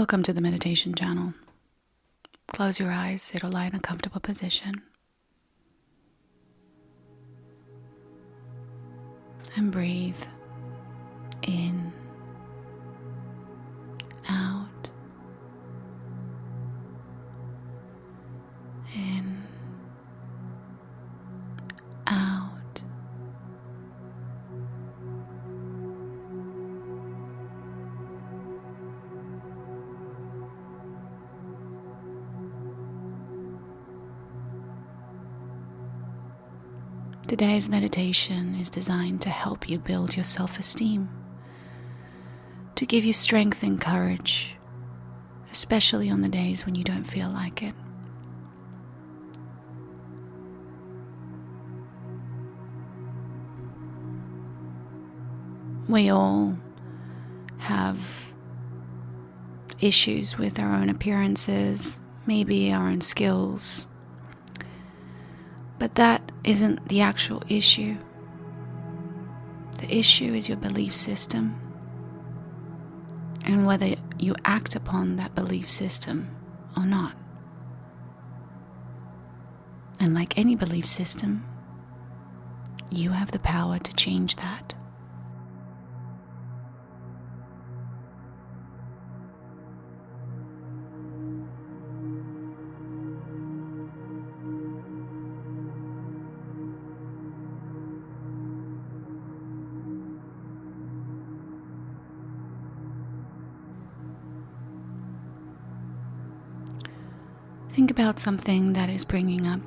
Welcome to the meditation channel. Close your eyes, sit or lie in a comfortable position. And breathe in, out, in, out. Today's meditation is designed to help you build your self-esteem, to give you strength and courage, especially on the days when you don't feel like it. We all have issues with our own appearances, maybe our own skills, but that isn't the actual issue. The issue is your belief system and whether you act upon that belief system or not. And like any belief system, you have the power to change that. Think about something that is bringing up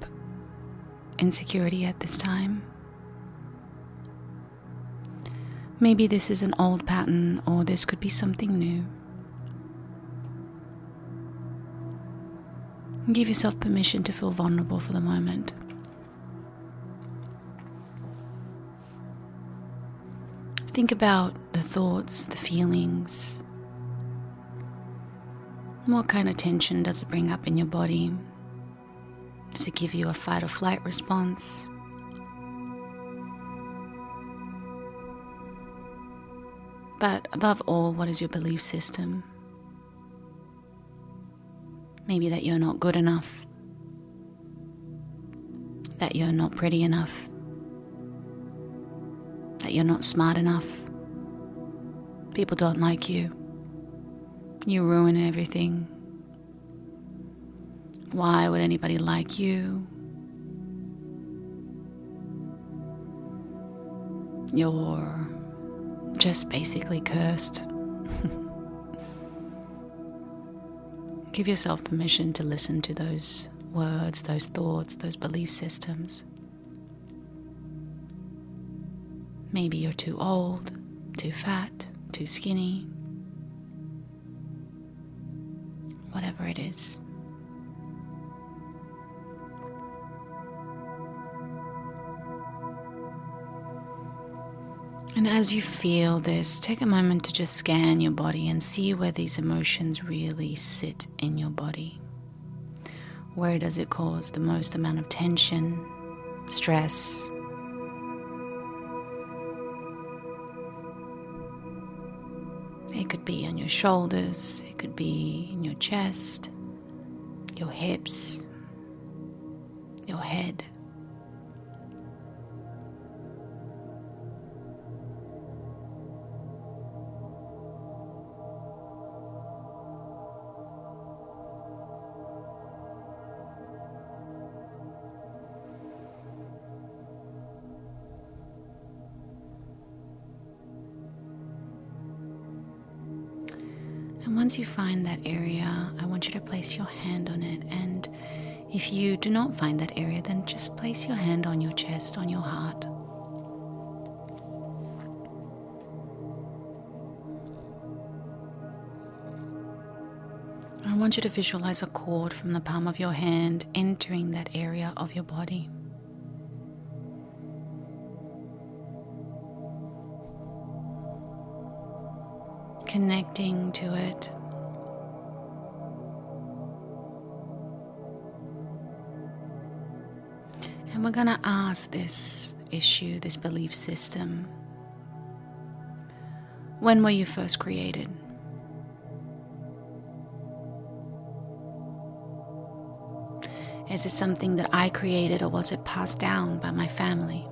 insecurity at this time. Maybe this is an old pattern, or this could be something new. And give yourself permission to feel vulnerable for the moment. Think about the thoughts, the feelings. What kind of tension does it bring up in your body? Does it give you a fight or flight response? But above all, what is your belief system? Maybe that you're not good enough, that you're not pretty enough, that you're not smart enough, people don't like you. You ruin everything. Why would anybody like you? You're just basically cursed. Give yourself permission to listen to those words, those thoughts, those belief systems. Maybe you're too old, too fat, too skinny. Whatever it is. And as you feel this, take a moment to just scan your body and see where these emotions really sit in your body. Where does it cause the most amount of tension, stress? It could be on your shoulders, it could be in your chest, your hips, your head. And once you find that area, I want you to place your hand on it. And if you do not find that area, then just place your hand on your chest, on your heart. I want you to visualize a cord from the palm of your hand entering that area of your body. Connecting to it. And we're going to ask this issue, this belief system, when were you first created? Is it something that I created, or was it passed down by my family?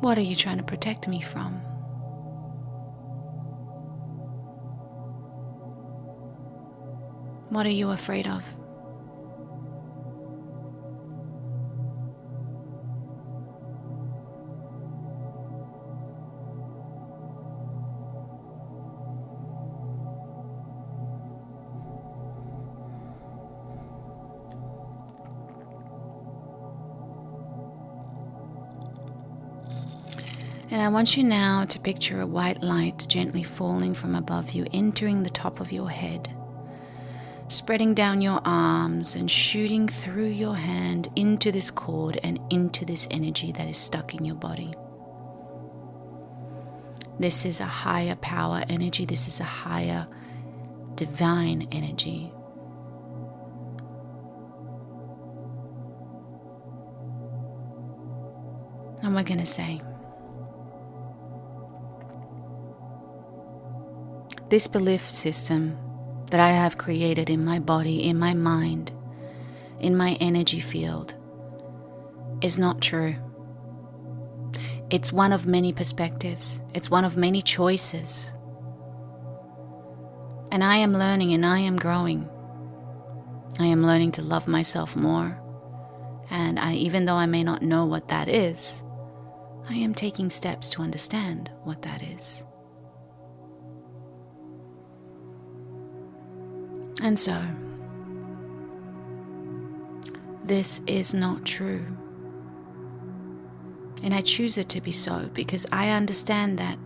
What are you trying to protect me from? What are you afraid of? And I want you now to picture a white light gently falling from above you, entering the top of your head, spreading down your arms and shooting through your hand into this cord and into this energy that is stuck in your body. This is a higher power energy. This is a higher divine energy. And we're going to say, this belief system that I have created in my body, in my mind, in my energy field is not true. It's one of many perspectives. It's one of many choices. And I am learning and I am growing. I am learning to love myself more. And even though I may not know what that is, I am taking steps to understand what that is. And so, this is not true. And I choose it to be so because I understand that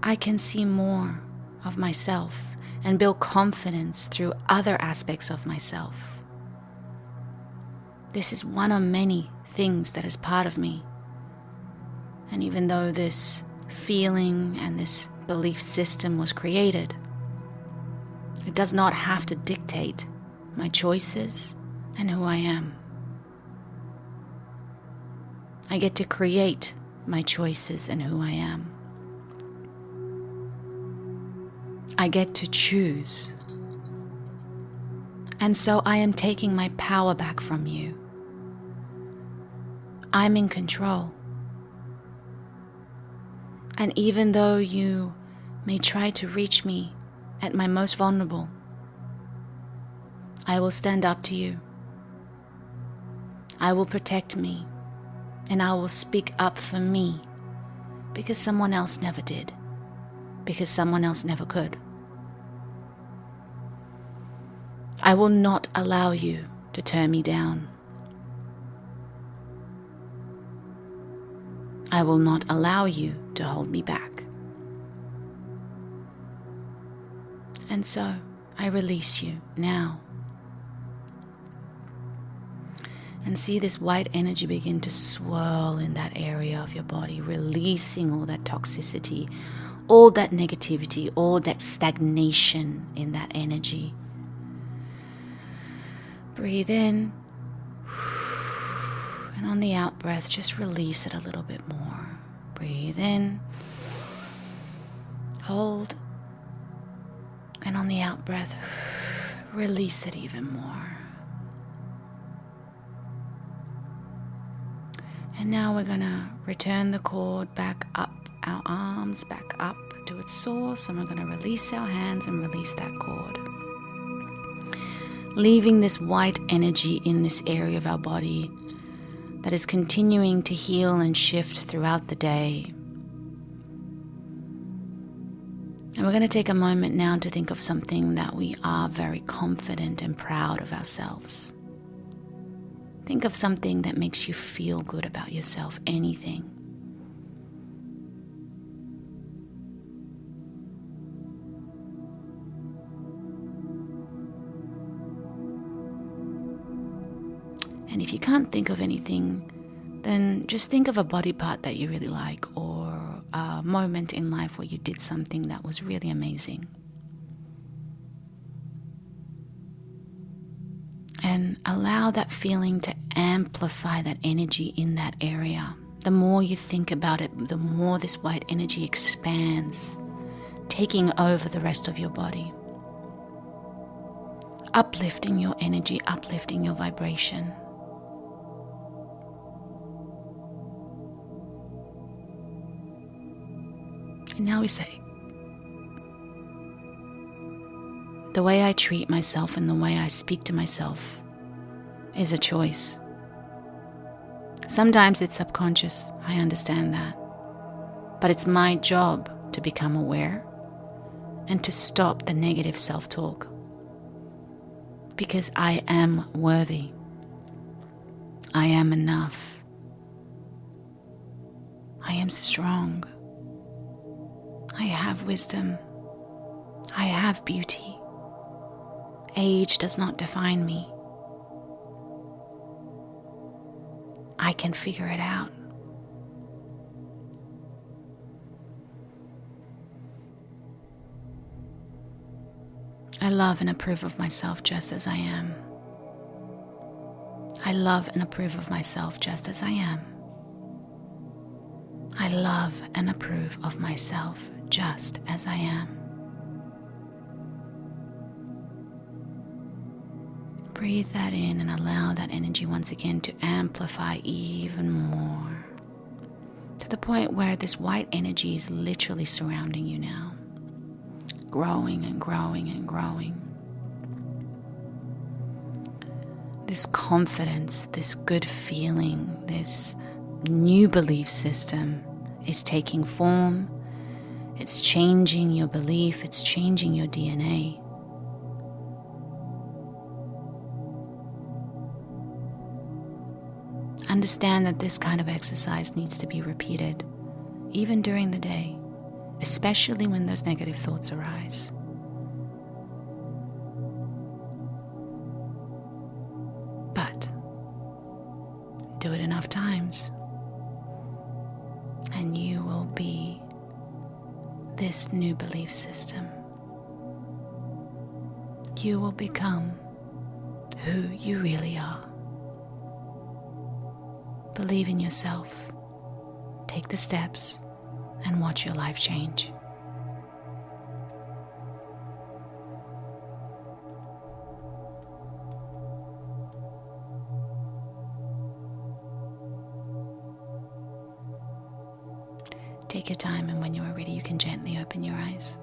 I can see more of myself and build confidence through other aspects of myself. This is one of many things that is part of me. And even though this feeling and this belief system was created, it does not have to dictate my choices and who I am. I get to create my choices and who I am. I get to choose. And so I am taking my power back from you. I'm in control. And even though you may try to reach me at my most vulnerable, I will stand up to you. I will protect me, and I will speak up for me because someone else never did, because someone else never could. I will not allow you to turn me down. I will not allow you to hold me back. And so I release you now. And see this white energy begin to swirl in that area of your body, releasing all that toxicity, all that negativity, all that stagnation in that energy. Breathe in. And on the out breath, just release it a little bit more. Breathe in. Hold. And on the out breath, release it even more. And now we're going to return the cord back up, our arms back up to its source, and we're going to release our hands and release that cord. Leaving this white energy in this area of our body that is continuing to heal and shift throughout the day. And we're going to take a moment now to think of something that we are very confident and proud of ourselves. Think of something that makes you feel good about yourself, anything. And if you can't think of anything, then just think of a body part that you really like, or a moment in life where you did something that was really amazing. And allow that feeling to amplify that energy in that area. The more you think about it, the more this white energy expands, taking over the rest of your body, uplifting your energy, uplifting your vibration. And now we say, the way I treat myself and the way I speak to myself is a choice. Sometimes it's subconscious, I understand that. But it's my job to become aware and to stop the negative self-talk. Because I am worthy. I am enough. I am strong. I have wisdom. I have beauty. Age does not define me. I can figure it out. I love and approve of myself just as I am. I love and approve of myself just as I am. I love and approve of myself just as I am. Breathe that in and allow that energy once again to amplify even more, to the point where this white energy is literally surrounding you now, growing and growing and growing. This confidence, this good feeling, this new belief system is taking form. It's changing your belief, it's changing your DNA. Understand that this kind of exercise needs to be repeated, even during the day, especially when those negative thoughts arise. But do it enough times, and you will be this new belief system. You will become who you really are. Believe in yourself, take the steps, and watch your life change. Take your time, and when you are ready, you can gently open your eyes.